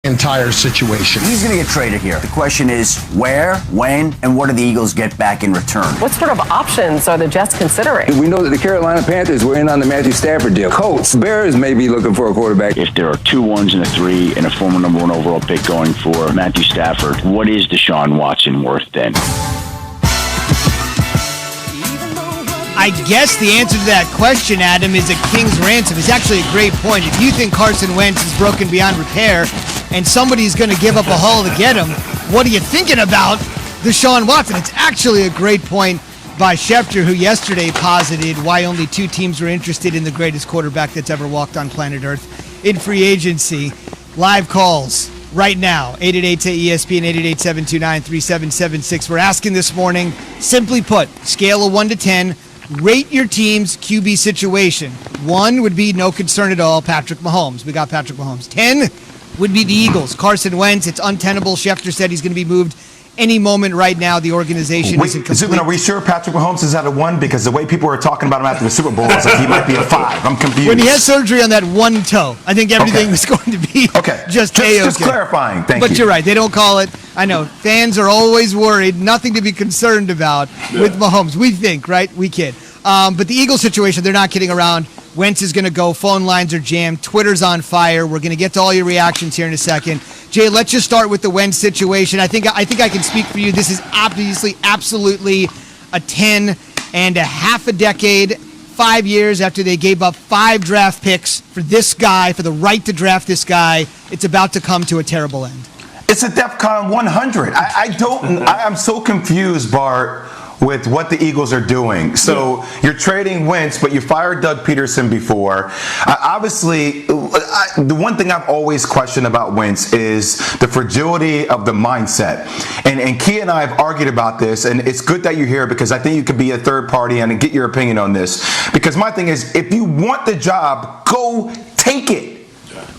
entire situation. He's going to get traded here. The question is where, when, and what do the Eagles get back in return? What sort of options are the Jets considering? We know that the Carolina Panthers were in on the Matthew Stafford deal. Colts, Bears may be looking for a quarterback. If there are 2 1s and a 3 and a former number 1 overall pick going for Matthew Stafford, what is Deshaun Watson worth then? I guess the answer to that question, Adam, is a king's ransom. It's actually a great point. If you think Carson Wentz is broken beyond repair and somebody's going to give up a haul to get him, what are you thinking about Deshaun Watson? It's actually a great point by Schefter, who yesterday posited why only 2 teams were interested in the greatest quarterback that's ever walked on planet Earth in free agency. Live calls right now, 888-ESPN, 888-729-3776. We're asking this morning, simply put, scale of 1 to 10, rate your team's QB situation. 1 would be no concern at all, Patrick Mahomes. We got Patrick Mahomes. 10 would be the Eagles. Carson Wentz, it's untenable. Schefter said he's going to be moved any moment right now. The organization isn't complete. Are we sure Patrick Mahomes is at a 1? Because the way people were talking about him after the Super Bowl, it's like he might be a 5. I'm confused. When he has surgery on that one toe, I think everything was going to be just clarifying. Thank you. But you're right. They don't call it. I know. Fans are always worried. Nothing to be concerned about with Mahomes. We think, right? We kid. But the Eagles situation, they're not kidding around. Wentz is going to go. Phone lines are jammed. Twitter's on fire. We're going to get to all your reactions here in a second. Jay, let's just start with the Wentz situation. I think I can speak for you. This is obviously absolutely a 10 and a half a decade, 5 years after they gave up 5 draft picks for this guy, for the right to draft this guy. It's about to come to a terrible end. It's a DEFCON 100. I'm so confused, Bart, with what the Eagles are doing. So you're trading Wentz, but you fired Doug Peterson before. Obviously, the one thing I've always questioned about Wentz is the fragility of the mindset. And Key and I have argued about this, and it's good that you're here because I think you could be a third party and get your opinion on this. Because my thing is, if you want the job, go take it.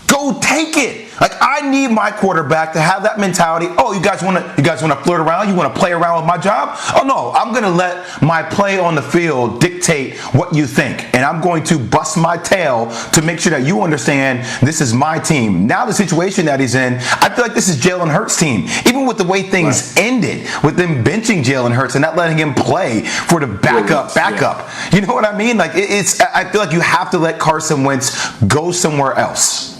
Go take it. Like, I need my quarterback to have that mentality. Oh, you guys want to flirt around? You want to play around with my job? Oh no, I'm going to let my play on the field dictate what you think, and I'm going to bust my tail to make sure that you understand this is my team. Now the situation that he's in, I feel like this is Jalen Hurts' team. Even with the way things ended, with them benching Jalen Hurts and not letting him play for the backup. You know what I mean? Like, I feel like you have to let Carson Wentz go somewhere else.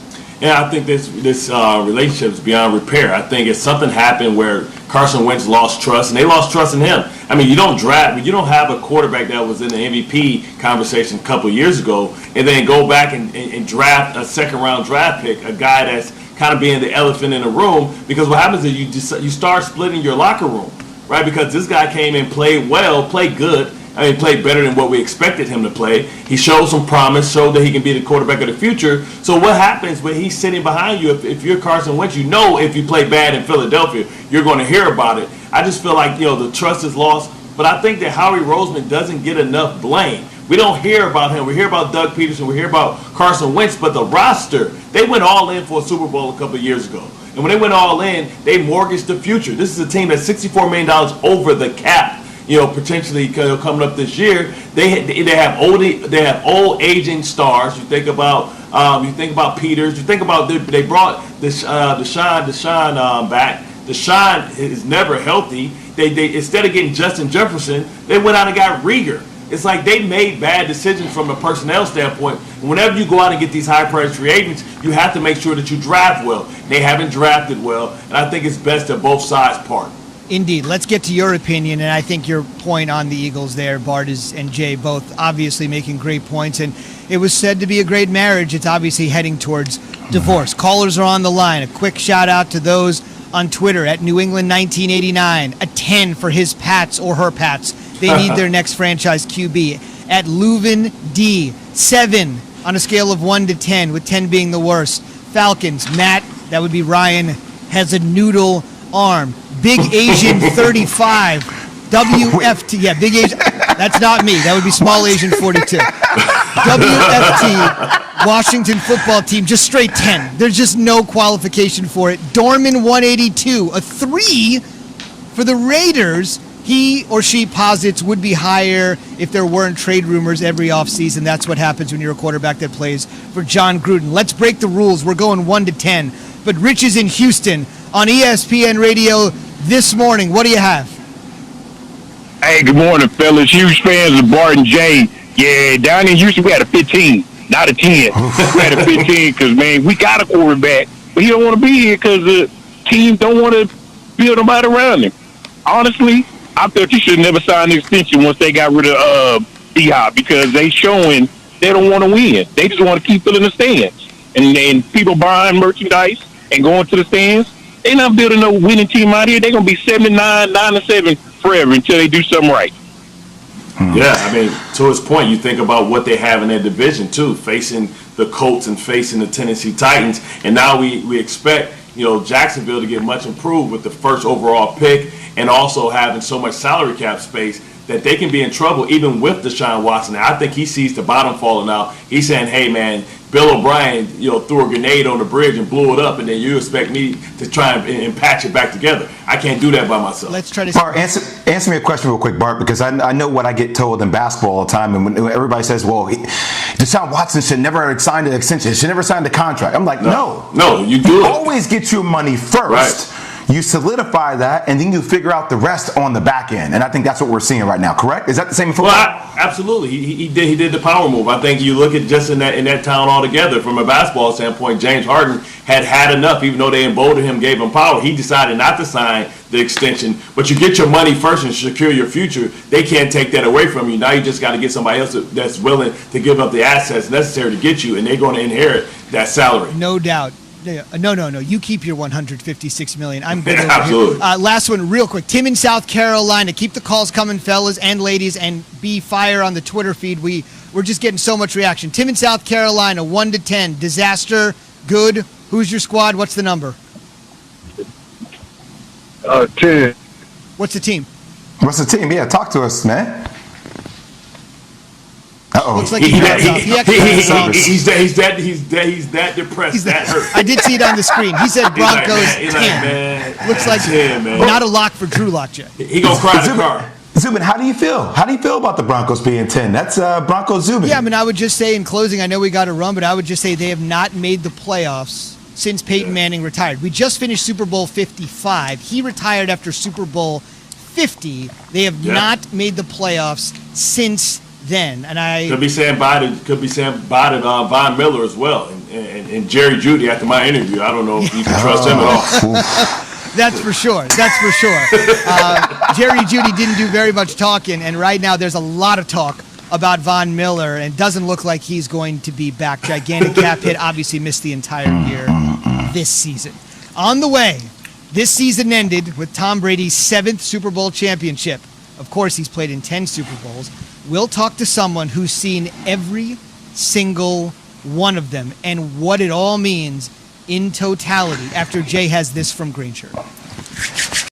Yeah, I think this relationship is beyond repair. I think if something happened where Carson Wentz lost trust, and they lost trust in him. I mean, you don't have a quarterback that was in the MVP conversation a couple of years ago, and then go back and draft a second-round draft pick, a guy that's kind of being the elephant in the room. Because what happens is you start splitting your locker room, right? Because this guy came and played well, played good. I mean, played better than what we expected him to play. He showed some promise, showed that he can be the quarterback of the future. So what happens when he's sitting behind you? If you're Carson Wentz, you know if you play bad in Philadelphia, you're going to hear about it. I just feel like, the trust is lost. But I think that Howie Roseman doesn't get enough blame. We don't hear about him. We hear about Doug Peterson. We hear about Carson Wentz. But the roster, they went all in for a Super Bowl a couple of years ago. And when they went all in, they mortgaged the future. This is a team that's $64 million over the cap. Potentially coming up this year, they have old aging stars. You think about Peters. You think about they brought Deshaun back. Deshaun is never healthy. They instead of getting Justin Jefferson, they went out and got Rieger. It's like they made bad decisions from a personnel standpoint. And whenever you go out and get these high-priced free agents, you have to make sure that you draft well. They haven't drafted well, and I think it's best that both sides part. Indeed. Let's get to your opinion, and I think your point on the Eagles there, Bart and Jay, both obviously making great points, and it was said to be a great marriage. It's obviously heading towards divorce. Callers are on the line. A quick shout-out to those on Twitter at New England 1989, a 10 for his Pats or her Pats. They need their next franchise QB. At Leuven D, 7 on a scale of 1 to 10, with 10 being the worst. Falcons, Matt, that would be Ryan, has a noodle arm. Big Asian 35. WFT. Yeah, Big Asian. That's not me. That would be Small Asian 42. WFT, Washington football team, just straight 10. There's just no qualification for it. Dorman 182. A 3 for the Raiders. He or she posits would be higher if there weren't trade rumors every offseason. That's what happens when you're a quarterback that plays for John Gruden. Let's break the rules. We're going 1 to 10. but Rich is in Houston on ESPN Radio this morning. What do you have? Hey, good morning, fellas. Huge fans of Bart and Jay. Yeah, down in Houston, we had a 15, not a 10. We had a 15 because, man, we got a quarterback, but he don't want to be here because the team don't want to build nobody around him. Honestly, I felt he should have never signed an extension once they got rid of D-Hop because they showing they don't want to win. They just want to keep filling the stands. And people buying merchandise and going to the stands, they not building no winning team out here. They're going to be 79, 9-7 forever until they do something right. Yeah, I mean, to his point, you think about what they have in their division, too, facing the Colts and facing the Tennessee Titans. And now we expect, Jacksonville to get much improved with the first overall pick and also having so much salary cap space that they can be in trouble even with Deshaun Watson. I think he sees the bottom falling out. He's saying, hey, man, Bill O'Brien, threw a grenade on the bridge and blew it up, and then you expect me to try and patch it back together. I can't do that by myself. Let's try to... Bart, answer me a question real quick, Bart, because I know what I get told in basketball all the time, and when everybody says, well, Deshaun Watson should never have signed an extension. He should never signed a contract. I'm like, no. No, you do it. Always get your money first. Right. You solidify that, and then you figure out the rest on the back end. And I think that's what we're seeing right now, correct? Is that the same in football? Well, absolutely. He did the power move. I think you look at just in that town altogether, from a basketball standpoint, James Harden had enough, even though they emboldened him, gave him power. He decided not to sign the extension. But you get your money first and secure your future. They can't take that away from you. Now you just got to get somebody else that's willing to give up the assets necessary to get you, and they're going to inherit that salary. No doubt. No. You keep your $156 million. I'm good over Absolutely. Here. Last one, real quick. Tim in South Carolina. Keep the calls coming, fellas and ladies, and be fire on the Twitter feed. We're just getting so much reaction. Tim in South Carolina, 1 to 10. Disaster, good. Who's your squad? What's the number? 10. What's the team? What's the team? Yeah, talk to us, man. Uh-oh. Looks like he's that depressed. That hurt. I did see it on the screen. He said Broncos 10. Man, looks like 10, man. Not a lock for Drew Lock yet. He gonna cry in the car. Zubin, how do you feel? How do you feel about the Broncos being 10? That's Broncos Zubin. Yeah, I mean, I would just say in closing, I know we got to run, but I would just say they have not made the playoffs since Peyton Manning retired. We just finished Super Bowl 55. He retired after Super Bowl 50. They have not made the playoffs since then, and I could be saying bye to Von Miller as well, and Jerry Jeudy after my interview. I don't know if you can trust him at all. That's for sure. Jerry Jeudy didn't do very much talking, and right now there's a lot of talk about Von Miller, and it doesn't look like he's going to be back. Gigantic cap hit, obviously missed the entire year this season. On the way, this season ended with Tom Brady's 7th Super Bowl championship. Of course, he's played in 10 Super Bowls. We'll talk to someone who's seen every single one of them and what it all means in totality after Jay has this from Green Shirt.